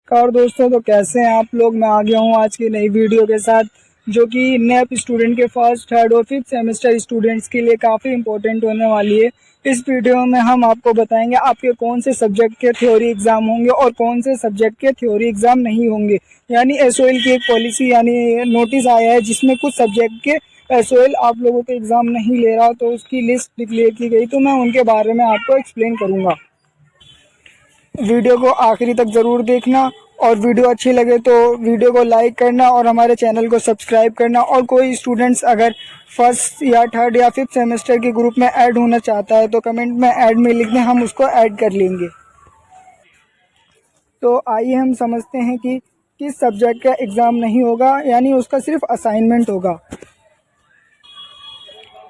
और दोस्तों, तो कैसे हैं आप लोग। मैं आ गया हूँ आज की नई वीडियो के साथ, जो कि नेप स्टूडेंट के फर्स्ट, थर्ड और फिफ्थ सेमेस्टर स्टूडेंट्स के लिए काफ़ी इंपॉर्टेंट होने वाली है। इस वीडियो में हम आपको बताएंगे आपके कौन से सब्जेक्ट के थ्योरी एग्जाम होंगे और कौन से सब्जेक्ट के थ्योरी एग्जाम नहीं होंगे। यानी एसओएल की एक पॉलिसी यानी नोटिस आया है जिसमें कुछ सब्जेक्ट के एसओएल आप लोगों के एग्जाम नहीं ले रहा, तो उसकी लिस्ट डिक्लेयर की गई, तो मैं उनके बारे में आपको एक्सप्लेन करूँगा। वीडियो को आखिरी तक ज़रूर देखना और वीडियो अच्छी लगे तो वीडियो को लाइक करना और हमारे चैनल को सब्सक्राइब करना। और कोई स्टूडेंट्स अगर फर्स्ट या थर्ड या फिफ्थ सेमेस्टर के ग्रुप में ऐड होना चाहता है तो कमेंट में ऐड में लिख दें, हम उसको ऐड कर लेंगे। तो आइए हम समझते हैं कि किस सब्जेक्ट का एग्ज़ाम नहीं होगा, यानी उसका सिर्फ असाइनमेंट होगा।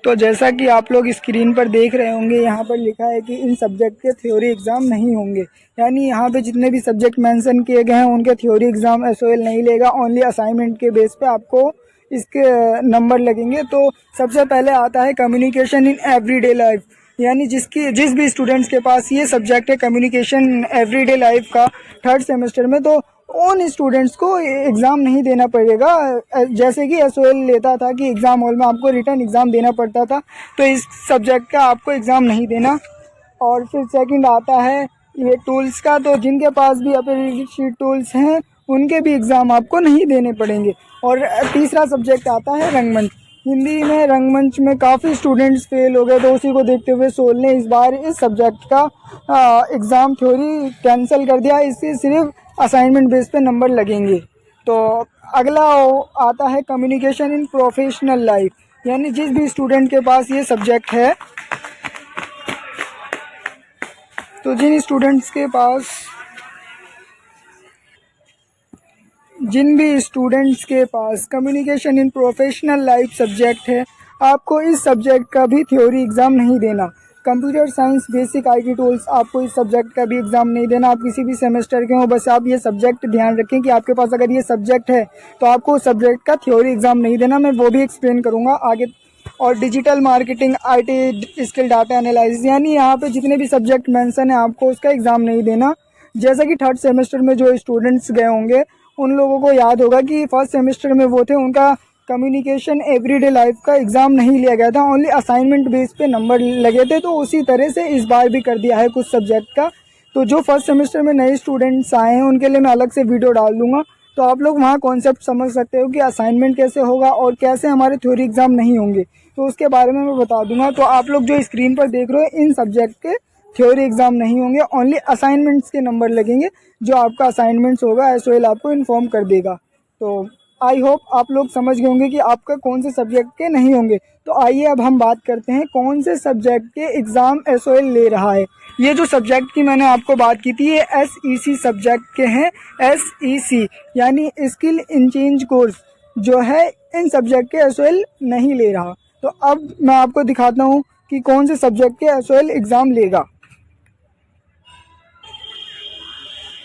तो जैसा कि आप लोग स्क्रीन पर देख रहे होंगे, यहाँ पर लिखा है कि इन सब्जेक्ट के थ्योरी एग्ज़ाम नहीं होंगे। यानी यहाँ पे जितने भी सब्जेक्ट मेंशन किए गए हैं उनके थ्योरी एग्ज़ाम एसओएल नहीं लेगा। ओनली असाइनमेंट के बेस पे आपको इसके नंबर लगेंगे। तो सबसे पहले आता है कम्युनिकेशन इन एवरीडे लाइफ। यानी जिस भी स्टूडेंट्स के पास ये सब्जेक्ट है कम्युनिकेशन एवरीडे लाइफ का थर्ड सेमेस्टर में, तो उन स्टूडेंट्स को एग्ज़ाम नहीं देना पड़ेगा। जैसे कि एसओएल लेता था कि एग्ज़ाम हॉल में आपको रिटर्न एग्ज़ाम देना पड़ता था, तो इस सब्जेक्ट का आपको एग्ज़ाम नहीं देना। और फिर सेकंड आता है ये टूल्स का। तो जिनके पास भी अप्रेंटिसशिप टूल्स हैं उनके भी एग्ज़ाम आपको नहीं देने पड़ेंगे। और तीसरा सब्जेक्ट आता है रंगमंच। हिंदी में रंगमंच में काफ़ी स्टूडेंट्स फेल हो गए, तो उसी को देखते हुए सोल ने इस बार इस सब्जेक्ट का एग्ज़ाम थ्योरी कैंसिल कर दिया। इससे सिर्फ असाइनमेंट बेस पे नंबर लगेंगे। तो अगला आता है कम्युनिकेशन इन प्रोफेशनल लाइफ। यानी जिस भी स्टूडेंट के पास ये सब्जेक्ट है, तो जिन भी स्टूडेंट्स के पास communication in professional life subject है, आपको इस सब्जेक्ट का भी थ्योरी एग्ज़ाम नहीं देना। Computer science basic IT tools, आपको इस सब्जेक्ट का भी एग्ज़ाम नहीं देना। आप किसी भी सेमेस्टर के हो, बस आप ये सब्जेक्ट ध्यान रखें कि आपके पास अगर ये सब्जेक्ट है तो आपको उस सब्जेक्ट का थ्योरी एग्ज़ाम नहीं देना। मैं वो भी एक्सप्लेन करूँगा आगे। और digital marketing, IT skill, data analysis, यानी यहाँ पे जितने भी सब्जेक्ट मेंशन है आपको उसका एग्ज़ाम नहीं देना। जैसा कि थर्ड सेमेस्टर में जो स्टूडेंट्स गए होंगे उन लोगों को याद होगा कि फर्स्ट सेमेस्टर में वो थे, उनका कम्युनिकेशन एवरीडे लाइफ का एग्ज़ाम नहीं लिया गया था, ओनली असाइनमेंट बेस पे नंबर लगे थे। तो उसी तरह से इस बार भी कर दिया है कुछ सब्जेक्ट का। तो जो फर्स्ट सेमेस्टर में नए स्टूडेंट्स आए हैं उनके लिए मैं अलग से वीडियो डाल दूंगा, तो आप लोग वहाँ कॉन्सेप्ट समझ सकते हो कि असाइनमेंट कैसे होगा और कैसे हमारे थ्योरी एग्ज़ाम नहीं होंगे, तो उसके बारे में मैं बता दूंगा। तो आप लोग जो स्क्रीन पर देख रहे हो, इन सब्जेक्ट के थ्योरी एग्ज़ाम नहीं होंगे, ओनली असाइनमेंट्स के नंबर लगेंगे। जो आपका असाइनमेंट्स होगा एसओएल आपको इन्फॉर्म कर देगा। तो आई होप आप लोग समझ गए होंगे कि आपका कौन से सब्जेक्ट के नहीं होंगे। तो आइए अब हम बात करते हैं कौन से सब्जेक्ट के एग्ज़ाम एसओएल ले रहा है। ये जो सब्जेक्ट की मैंने आपको बात की थी, ये एसईसी सब्जेक्ट के हैं। एसईसी यानी स्किल इंचेंज कोर्स जो है, इन सब्जेक्ट के एसओएल नहीं ले रहा। तो अब मैं आपको दिखाता हूँ कि कौन से सब्जेक्ट के एसओएल एग्ज़ाम लेगा।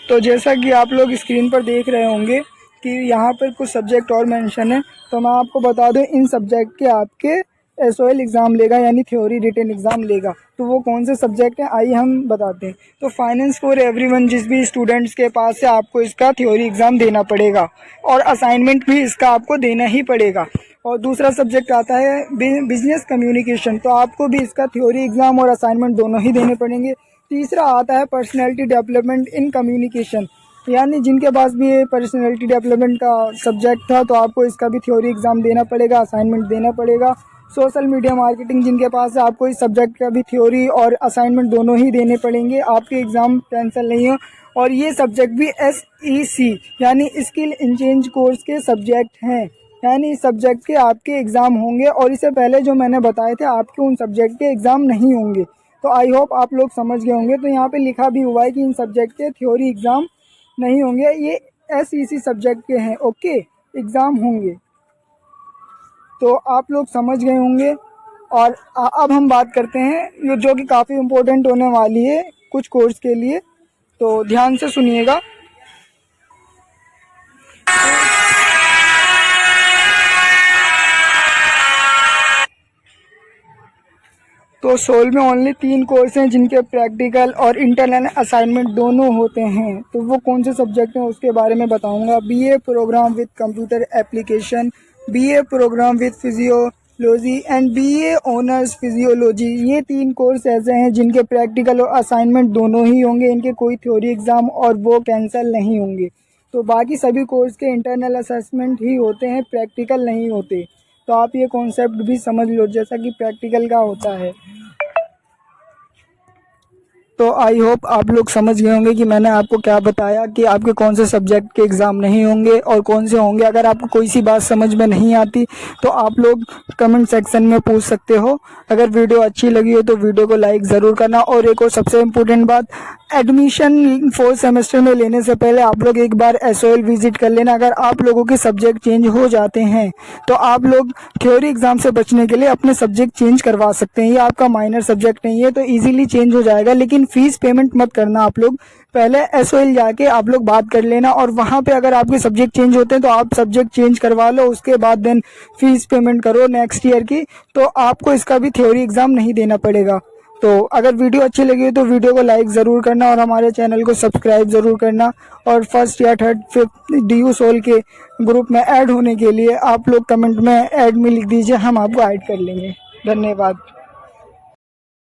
तो जैसा कि आप लोग स्क्रीन पर देख रहे होंगे कि यहाँ पर कुछ सब्जेक्ट और मेंशन है, तो मैं आपको बता दूं इन सब्जेक्ट के आपके एसओएल एग्ज़ाम लेगा, यानी थ्योरी रिटन एग्ज़ाम लेगा। तो वो कौन से सब्जेक्ट हैं आइए हम बताते हैं। तो फाइनेंस फॉर एवरीवन, जिस भी स्टूडेंट्स के पास है आपको इसका थ्योरी एग्ज़ाम देना पड़ेगा और असाइनमेंट भी इसका आपको देना ही पड़ेगा। और दूसरा सब्जेक्ट आता है बिजनेस कम्युनिकेशन, तो आपको भी इसका थ्योरी एग्ज़ाम और असाइनमेंट दोनों ही देने पड़ेंगे। तीसरा आता है पर्सनैलिटी डेवलपमेंट इन कम्युनिकेशन, यानी जिनके पास भी ये पर्सनैलिटी डेवलपमेंट का सब्जेक्ट था तो आपको इसका भी थ्योरी एग्ज़ाम देना पड़ेगा, असाइनमेंट देना पड़ेगा। सोशल मीडिया मार्केटिंग जिनके पास है आपको इस सब्जेक्ट का भी थ्योरी और असाइनमेंट दोनों ही देने पड़ेंगे, आपके एग्ज़ाम कैंसिल नहीं हो। और ये सब्जेक्ट भी एसईसी यानी स्किल इंचेंज कोर्स के सब्जेक्ट हैं, यानी इस सब्जेक्ट के आपके एग्ज़ाम होंगे। और इससे पहले जो मैंने बताए थे आपके उन सब्जेक्ट के एग्ज़ाम नहीं होंगे। तो आई होप आप लोग समझ गए होंगे। तो यहाँ पे लिखा भी हुआ है कि इन सब्जेक्ट के थ्योरी एग्ज़ाम नहीं होंगे, ये एसईसी सब्जेक्ट के हैं, ओके, एग्ज़ाम होंगे। तो आप लोग समझ गए होंगे। और अब हम बात करते हैं जो कि काफ़ी इम्पोर्टेंट होने वाली है कुछ कोर्स के लिए, तो ध्यान से सुनिएगा। तो सोल में ओनली 3 कोर्स हैं जिनके प्रैक्टिकल और इंटरनल असाइनमेंट दोनों होते हैं। तो वो कौन से सब्जेक्ट हैं उसके बारे में बताऊंगा। BA programme with computer application, BA programme with physiology and BA honours physiology. ये 3 कोर्स ऐसे हैं जिनके प्रैक्टिकल और असाइनमेंट दोनों ही होंगे। इनके कोई थ्योरी एग्ज़ाम और वो कैंसिल नहीं होंगे। तो बाकी सभी कोर्स के इंटरनल असेसमेंट ही होते हैं, प्रैक्टिकल नहीं होते। तो आप ये कॉन्सेप्ट भी समझ लो जैसा कि प्रैक्टिकल का होता है। तो आई होप आप लोग समझ गए होंगे कि मैंने आपको क्या बताया कि आपके कौन से सब्जेक्ट के एग्ज़ाम नहीं होंगे और कौन से होंगे। अगर आपको कोई सी बात समझ में नहीं आती तो आप लोग कमेंट सेक्शन में पूछ सकते हो। अगर वीडियो अच्छी लगी हो तो वीडियो को लाइक ज़रूर करना। और एक और सबसे इम्पोर्टेंट बात, एडमिशन 4th सेमेस्टर में लेने से पहले आप लोग एक बार SOL विजिट कर लेना। अगर आप लोगों के सब्जेक्ट चेंज हो जाते हैं तो आप लोग थ्योरी एग्ज़ाम से बचने के लिए अपने सब्जेक्ट चेंज करवा सकते हैं। ये आपका माइनर सब्जेक्ट नहीं है तो इजीली चेंज हो जाएगा। लेकिन फ़ीस पेमेंट मत करना आप लोग, पहले SOL जाके आप लोग बात कर लेना और वहाँ पे अगर आपके सब्जेक्ट चेंज होते हैं तो आप सब्जेक्ट चेंज करवा लो। उसके बाद देन फीस पेमेंट करो नेक्स्ट ईयर की, तो आपको इसका भी थ्योरी एग्ज़ाम नहीं देना पड़ेगा। तो अगर वीडियो अच्छी लगी हो तो वीडियो को लाइक ज़रूर करना और हमारे चैनल को सब्सक्राइब ज़रूर करना। और 1st या 3rd 5th DU सोल के ग्रुप में ऐड होने के लिए आप लोग कमेंट में ऐड में लिख दीजिए, हम आपको ऐड कर लेंगे। धन्यवाद।